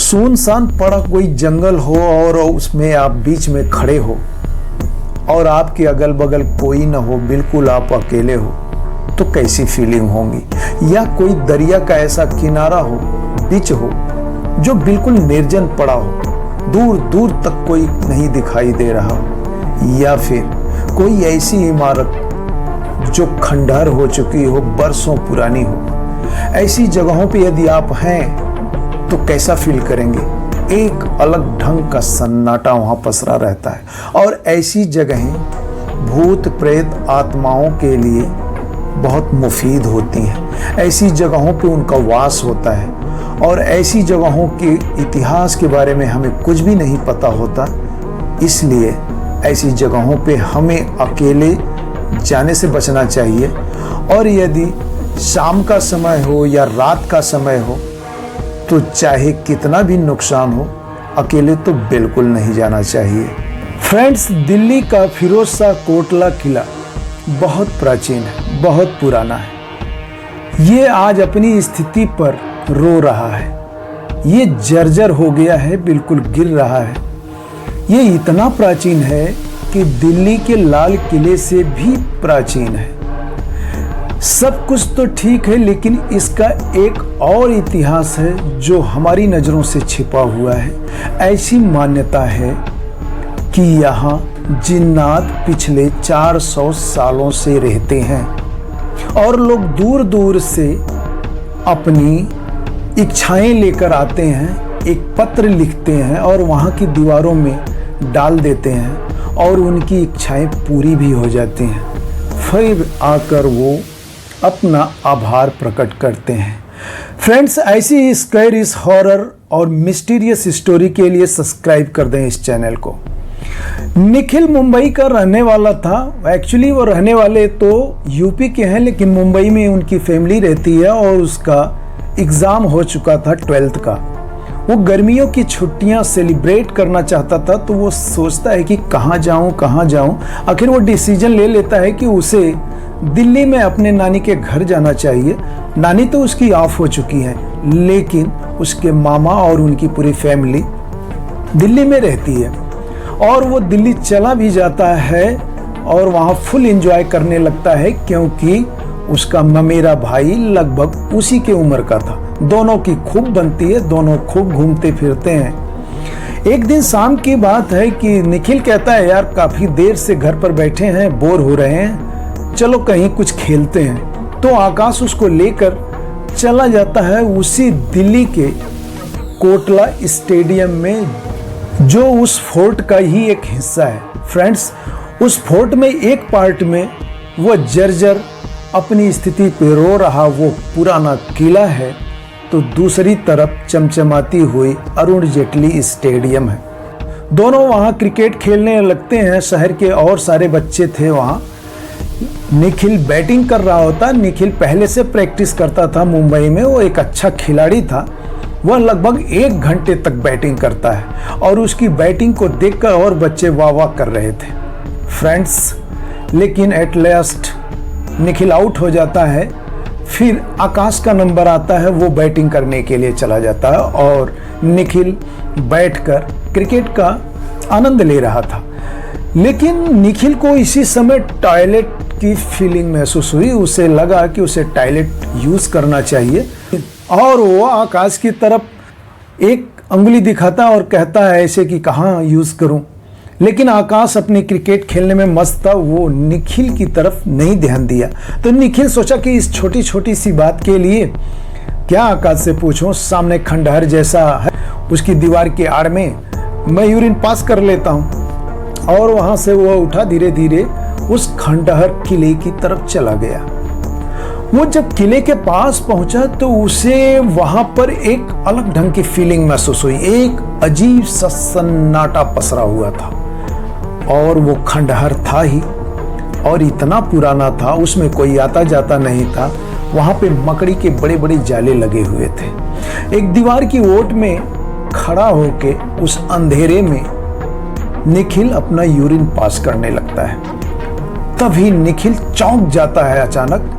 सुनसान पड़ा कोई जंगल हो और उसमें आप बीच में खड़े हो और आपके अगल बगल कोई ना हो, बिल्कुल आप अकेले हो, तो कैसी फीलिंग होगी। या कोई दरिया का ऐसा किनारा हो, बीच हो, जो बिल्कुल निर्जन पड़ा हो, दूर दूर तक कोई नहीं दिखाई दे रहा हो। या फिर कोई ऐसी इमारत जो खंडहर हो चुकी हो, बरसों पुरानी हो। ऐसी जगहों पे यदि आप हैं तो कैसा फील करेंगे। एक अलग ढंग का सन्नाटा वहां पसरा रहता है और ऐसी जगहें भूत प्रेत आत्माओं के लिए बहुत मुफीद होती हैं। ऐसी जगहों पे उनका वास होता है और ऐसी जगहों के इतिहास के बारे में हमें कुछ भी नहीं पता होता। इसलिए ऐसी जगहों पे हमें अकेले जाने से बचना चाहिए और यदि शाम का समय हो या रात का समय हो तो चाहे कितना भी नुकसान हो, अकेले तो बिल्कुल नहीं जाना चाहिए। फ्रेंड्स, दिल्ली का फिरोज शाह कोटला किला बहुत प्राचीन है, बहुत पुराना है। ये आज अपनी स्थिति पर रो रहा है। ये जर्जर हो गया है, बिल्कुल गिर रहा है। ये इतना प्राचीन है कि दिल्ली के लाल किले से भी प्राचीन है। सब कुछ तो ठीक है, लेकिन इसका एक और इतिहास है जो हमारी नज़रों से छिपा हुआ है। ऐसी मान्यता है कि यहाँ जिन्नात पिछले 400 सालों से रहते हैं और लोग दूर दूर से अपनी इच्छाएं लेकर आते हैं, एक पत्र लिखते हैं और वहाँ की दीवारों में डाल देते हैं और उनकी इच्छाएं पूरी भी हो जाती हैं। फिर आकर वो अपना आभार प्रकट करते हैं। फ्रेंड्स, ऐसी स्कैरीज, हॉरर और मिस्टीरियस स्टोरी के लिए सब्सक्राइब कर दें इस चैनल को। निखिल मुंबई का रहने वाला था। एक्चुअली वो रहने वाले तो यूपी के हैं, लेकिन मुंबई में उनकी फैमिली रहती है और उसका एग्ज़ाम हो चुका था 12th का। वो गर्मियों की छुट्टियां सेलिब्रेट करना चाहता था, तो वो सोचता है कि कहाँ जाऊँ। आखिर वो डिसीजन ले लेता है कि उसे दिल्ली में अपने नानी के घर जाना चाहिए। नानी तो उसकी ऑफ हो चुकी है, लेकिन उसके मामा और उनकी पूरी फैमिली दिल्ली में रहती है और वो दिल्ली चला भी जाता है और वहाँ फुल एंजॉय करने लगता है, क्योंकि उसका ममेरा भाई लगभग उसी के उम्र का था। दोनों की खूब बनती है, दोनों खूब घूमते फिरते हैं। एक दिन शाम की बात है कि निखिल कहता है, यार काफ़ी देर से घर पर बैठे हैं, बोर हो रहे हैं, चलो कहीं कुछ खेलते हैं। तो आकाश उसको लेकर चला जाता है उसी दिल्ली के कोटला स्टेडियम में, जो उस फोर्ट का ही एक हिस्सा है। फ्रेंड्स, उस फोर्ट में एक पार्ट में वो जर्जर अपनी स्थिति पे रो रहा वो पुराना किला है, तो दूसरी तरफ चमचमाती हुई अरुण जेटली स्टेडियम है। दोनों वहाँ क्रिकेट खेलने लगते हैं। शहर के और सारे बच्चे थे वहाँ। निखिल बैटिंग कर रहा होता। निखिल पहले से प्रैक्टिस करता था मुंबई में, वो एक अच्छा खिलाड़ी था। वह लगभग 1 घंटे तक बैटिंग करता है और उसकी बैटिंग को देखकर और बच्चे वाह वाह कर रहे थे। फ्रेंड्स, लेकिन एट लास्ट निखिल आउट हो जाता है। फिर आकाश का नंबर आता है, वो बैटिंग करने के लिए चला जाता है और निखिल बैठकर क्रिकेट का आनंद ले रहा था। लेकिन निखिल को इसी समय टॉयलेट की फीलिंग महसूस हुई। उसे लगा कि उसे टॉयलेट यूज़ करना चाहिए और वो आकाश की तरफ एक अंगुली दिखाता और कहता है ऐसे कि कहाँ यूज़ करूं। लेकिन आकाश अपनी क्रिकेट खेलने में मस्त था, वो निखिल की तरफ नहीं ध्यान दिया। तो निखिल सोचा कि इस छोटी छोटी सी बात के लिए क्या आकाश से पूछूं। सामने खंडहर जैसा है, उसकी दीवार के आड़ में मैं यूरिन पास कर लेता हूँ। और वहाँ से वो उठा, धीरे धीरे उस खंडहर किले की तरफ चला गया। वो जब किले के पास पहुंचा तो उसे वहां पर एक अलग ढंग की फीलिंग महसूस हुई। एक अजीब सा सन्नाटा पसरा हुआ था और वो खंडहर था ही, और इतना पुराना था, उसमें कोई आता जाता नहीं था। वहां पे मकड़ी के बड़े बड़े जाले लगे हुए थे। एक दीवार की ओट में खड़ा होके उस अंधेरे में निखिल अपना यूरिन पास करने लगता है। तभी निखिल चौंक जाता है अचानक,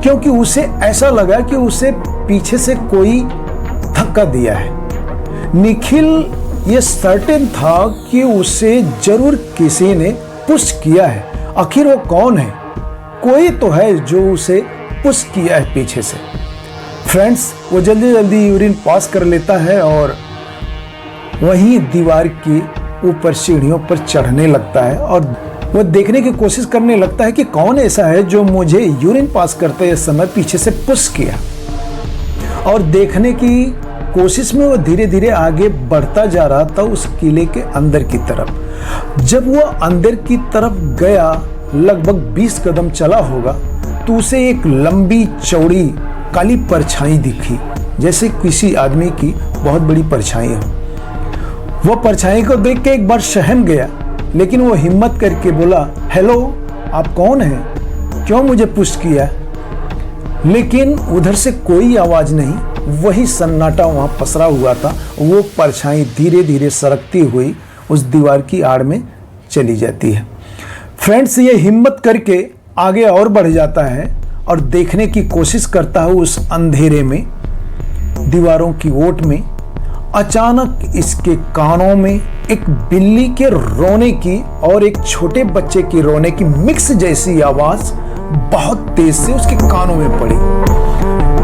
क्योंकि उसे ऐसा लगा कि उसे पीछे से कोई धक्का दिया है। निखिल ये सर्टेन था कि उसे जरूर किसी ने पुश किया है। आखिर वो कौन है? कोई तो है जो उसे पुश किया है पीछे से। फ्रेंड्स, वो जल्दी जल्दी यूरिन पास कर लेता है और वहीं दीवार की ऊपर सीढ़ियों पर चढ़ने लगता है और वो देखने की कोशिश करने लगता है कि कौन ऐसा है जो मुझे यूरिन पास करते समय पीछे से पुश किया। और देखने की कोशिश में वो धीरे धीरे आगे बढ़ता जा रहा था उस किले के अंदर की तरफ। जब वो अंदर की तरफ गया, लगभग 20 कदम चला होगा, तो उसे एक लंबी चौड़ी काली परछाई दिखी, जैसे किसी आदमी की बहुत बड़ी परछाई हो। वो परछाई को देख के एक बार सहम गया, लेकिन वो हिम्मत करके बोला, हेलो, आप कौन हैं? क्यों मुझे पुश किया? लेकिन उधर से कोई आवाज नहीं, वही सन्नाटा वहां पसरा हुआ था। वो परछाई धीरे धीरे सरकती हुई उस दीवार की आड़ में चली जाती है। फ्रेंड्स, ये हिम्मत करके आगे और बढ़ जाता है और देखने की कोशिश करता है उस अंधेरे में, दीवारों की ओट में। अचानक इसके कानों में एक बिल्ली के रोने की और एक छोटे बच्चे के रोने की मिक्स जैसी आवाज बहुत तेज से उसके कानों में पड़ी।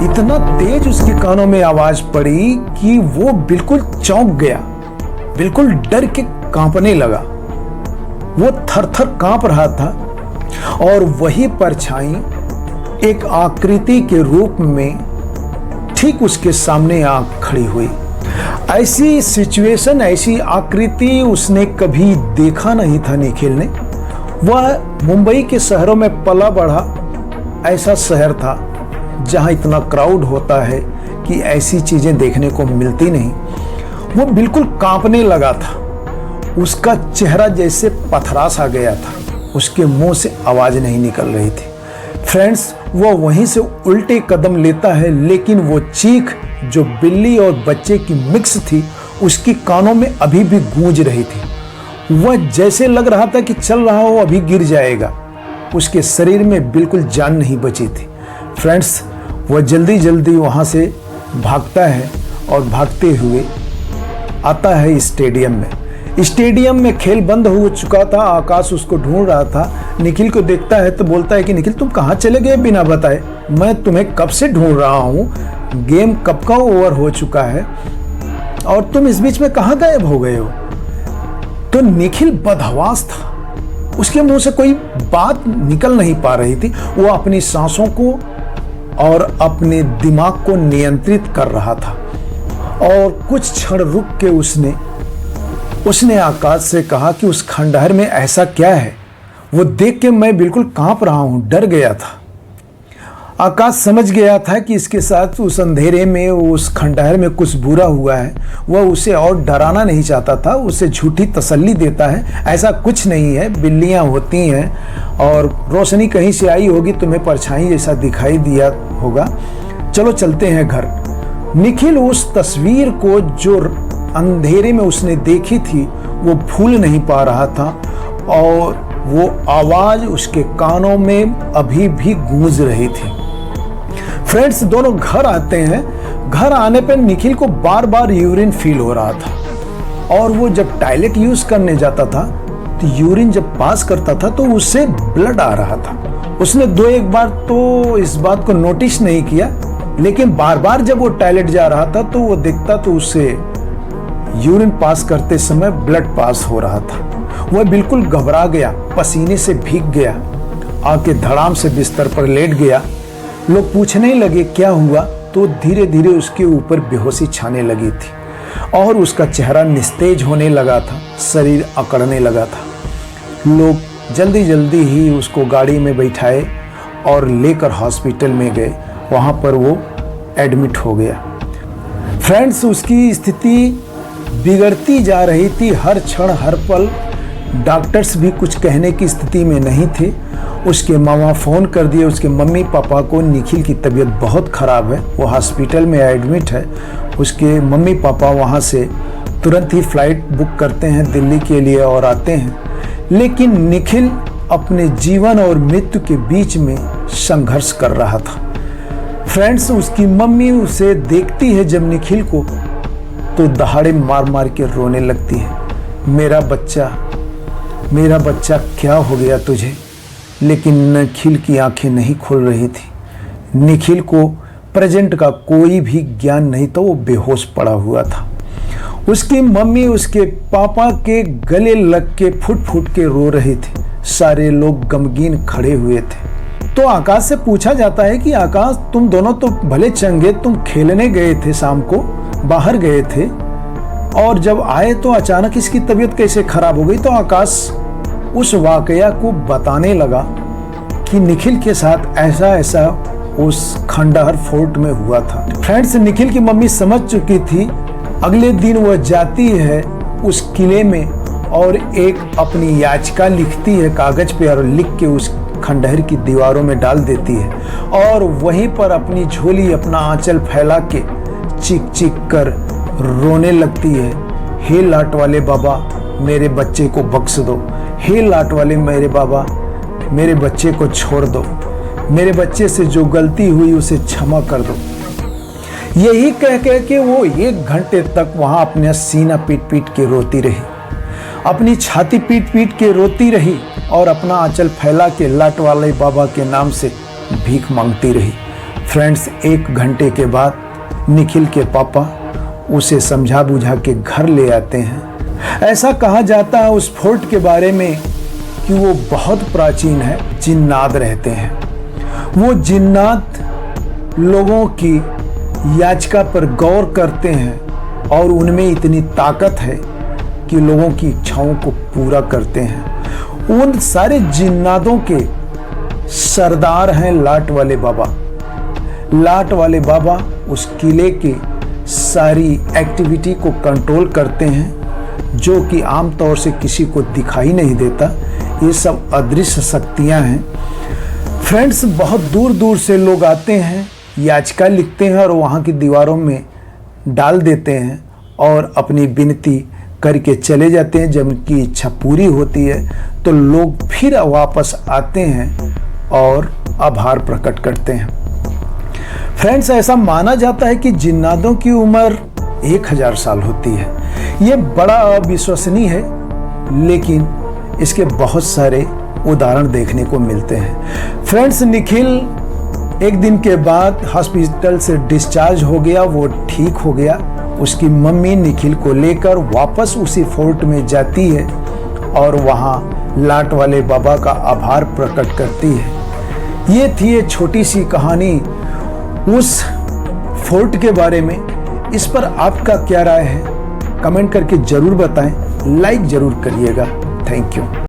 इतना तेज उसके कानों में आवाज पड़ी कि वो बिल्कुल चौंक गया, बिल्कुल डर के कांपने लगा। वो थर-थर कांप रहा था और वही परछाई एक आकृति के रूप में ठीक उसके सामने आ खड़ी हुई। ऐसी सिचुएशन, ऐसी आकृति उसने कभी देखा नहीं था निखिल ने। वह मुंबई के शहरों में पला बढ़ा ऐसा शहर था जहां इतना क्राउड होता है कि ऐसी चीजें देखने को मिलती नहीं। वो बिल्कुल कांपने लगा था, उसका चेहरा जैसे पथरा सा गया था, उसके मुंह से आवाज नहीं निकल रही थी। फ्रेंड्स, वो वहीं से उल्टे कदम लेता है, लेकिन वो चीख जो बिल्ली और बच्चे की मिक्स थी उसकी कानों में अभी भी गूंज रही थी। वह जैसे लग रहा था कि चल रहा हो अभी गिर जाएगा। उसके शरीर में बिल्कुल जान नहीं बची थी। फ्रेंड्स, वह जल्दी जल्दी वहां से भागता है और भागते हुए आता है स्टेडियम में। स्टेडियम में खेल बंद हो चुका था। आकाश उसको ढूंढ रहा था। निखिल को देखता है तो बोलता है कि निखिल, तुम कहाँ चले गए बिना बताए? मैं तुम्हें कब से ढूंढ रहा हूँ, गेम कब का ओवर हो चुका है और तुम इस बीच में कहाँ गायब हो गए हो? तो निखिल बदहवास था, उसके मुंह से कोई बात निकल नहीं पा रही थी। वो अपनी सांसों को और अपने दिमाग को नियंत्रित कर रहा था और कुछ क्षण रुक के उसने आकाश से कहा कि उस खंडहर में ऐसा क्या है? वो देख के मैं बिल्कुल कांप रहा हूं, डर गया था। आकाश समझ गया था कि इसके साथ उस अंधेरे में, उस खंडहर में कुछ बुरा हुआ है। वह उसे और डराना नहीं चाहता था, उसे झूठी तसल्ली देता है, ऐसा कुछ नहीं है, बिल्लियां होती हैं और रोशनी कहीं से आई होगी, तुम्हें परछाई जैसा दिखाई दिया होगा, चलो चलते हैं घर। निखिल उस तस्वीर को जो अंधेरे में उसने देखी थी वो भूल नहीं पा रहा था और वो आवाज उसके कानों में अभी भी गूंज रही थी। फ्रेंड्स, दोनों घर आते हैं। घर आने पर निखिल को बार बार यूरिन फील हो रहा था और वो जब टॉयलेट यूज करने जाता था तो यूरिन जब पास करता था तो उससे ब्लड आ रहा था। उसने 2-1 बार तो इस बात को नोटिस नहीं किया, लेकिन बार बार जब वो टॉयलेट जा रहा था तो वो देखता तो उससे यूरिन पास करते समय ब्लड पास हो रहा था। वह बिल्कुल घबरा गया, पसीने से भीग गया, आके धड़ाम से बिस्तर पर लेट गया। लोग पूछने लगे क्या हुआ, तो धीरे धीरे उसके ऊपर बेहोशी छाने लगी थी और उसका चेहरा निस्तेज होने लगा था, शरीर अकड़ने लगा था। लोग जल्दी जल्दी ही उसको गाड़ी में बैठाए और लेकर हॉस्पिटल में गए। वहाँ पर वो एडमिट हो गया। फ्रेंड्स, उसकी स्थिति बिगड़ती जा रही थी हर क्षण हर पल। डॉक्टर्स भी कुछ कहने की स्थिति में नहीं थे। उसके मामा फ़ोन कर दिए उसके मम्मी पापा को, निखिल की तबीयत बहुत ख़राब है, वो हॉस्पिटल में एडमिट है। उसके मम्मी पापा वहाँ से तुरंत ही फ़्लाइट बुक करते हैं दिल्ली के लिए और आते हैं। लेकिन निखिल अपने जीवन और मृत्यु के बीच में संघर्ष कर रहा था। फ्रेंड्स, उसकी मम्मी उसे देखती है जब निखिल को, तो दहाड़े मार मार के रोने लगती है, मेरा बच्चा क्या हो गया तुझे। लेकिन निखिल की आंखें नहीं खुल रही थी। निखिल को प्रेजेंट का कोई भी ज्ञान नहीं था, वो बेहोश पड़ा हुआ था। उसकी मम्मी उसके पापा के गले लग के फुट फुट के रो रहे थे। सारे लोग गमगीन खड़े हुए थे। तो आकाश से पूछा जाता है कि आकाश, तुम दोनों तो भले चंगे, तुम खेलने गए थे, शाम को बाहर गए थे और जब आए तो अचानक इसकी तबीयत कैसे खराब हो गई। तो आकाश उस वाकया को बताने लगा कि निखिल के साथ ऐसा ऐसा उस खंडहर फोर्ट में हुआ था। फ्रेंड्स, निखिल की मम्मी समझ चुकी थी। अगले दिन वह जाती है उस किले में और एक अपनी याचिका लिखती है कागज पे और लिख के उस खंडहर की दीवारों में डाल देती है और वहीं पर अपनी झोली, अपना आंचल फैला के चीख चीख कर रोने लगती है, हे लाट वाले बाबा मेरे बच्चे को बख्श दो, हे लाट वाले मेरे बाबा मेरे बच्चे को छोड़ दो, मेरे बच्चे से जो गलती हुई उसे क्षमा कर दो। यही कह के वो 1 घंटे तक वहां अपने सीना पीट पीट के रोती रही, अपनी छाती पीट पीट के रोती रही और अपना आंचल फैला के लाट वाले बाबा के नाम से भीख मांगती रही। फ्रेंड्स, 1 घंटे के बाद निखिल के पापा उसे समझा बुझा के घर ले आते हैं। ऐसा कहा जाता है उस फोर्ट के बारे में कि वो बहुत प्राचीन है, जिन्नात रहते हैं। वो जिन्नात लोगों की याचिका पर गौर करते हैं और उनमें इतनी ताकत है कि लोगों की इच्छाओं को पूरा करते हैं। उन सारे जिन्नातों के सरदार हैं लाट वाले बाबा। लाट वाले बाबा उस किले के सारी एक्टिविटी को कंट्रोल करते हैं, जो कि आमतौर से किसी को दिखाई नहीं देता। ये सब अदृश्य शक्तियां हैं। फ्रेंड्स, बहुत दूर दूर से लोग आते हैं, याचिका लिखते हैं और वहाँ की दीवारों में डाल देते हैं और अपनी विनती करके चले जाते हैं। जब उनकी इच्छा पूरी होती है तो लोग फिर वापस आते हैं और आभार प्रकट करते हैं। फ्रेंड्स, ऐसा माना जाता है कि जिन्नातों की उम्र 1000 साल होती है। ये बड़ा अविश्वसनीय है, लेकिन इसके बहुत सारे उदाहरण देखने को मिलते हैं। फ्रेंड्स, निखिल 1 दिन के बाद हॉस्पिटल से डिस्चार्ज हो गया, वो ठीक हो गया। उसकी मम्मी निखिल को लेकर वापस उसी फोर्ट में जाती है और वहाँ लाट वाले बाबा का आभार प्रकट करती है। ये थी एक छोटी सी कहानी उस फोर्ट के बारे में। इस पर आपका क्या राय है, कमेंट करके जरूर बताएं, लाइक जरूर करिएगा। Thank you.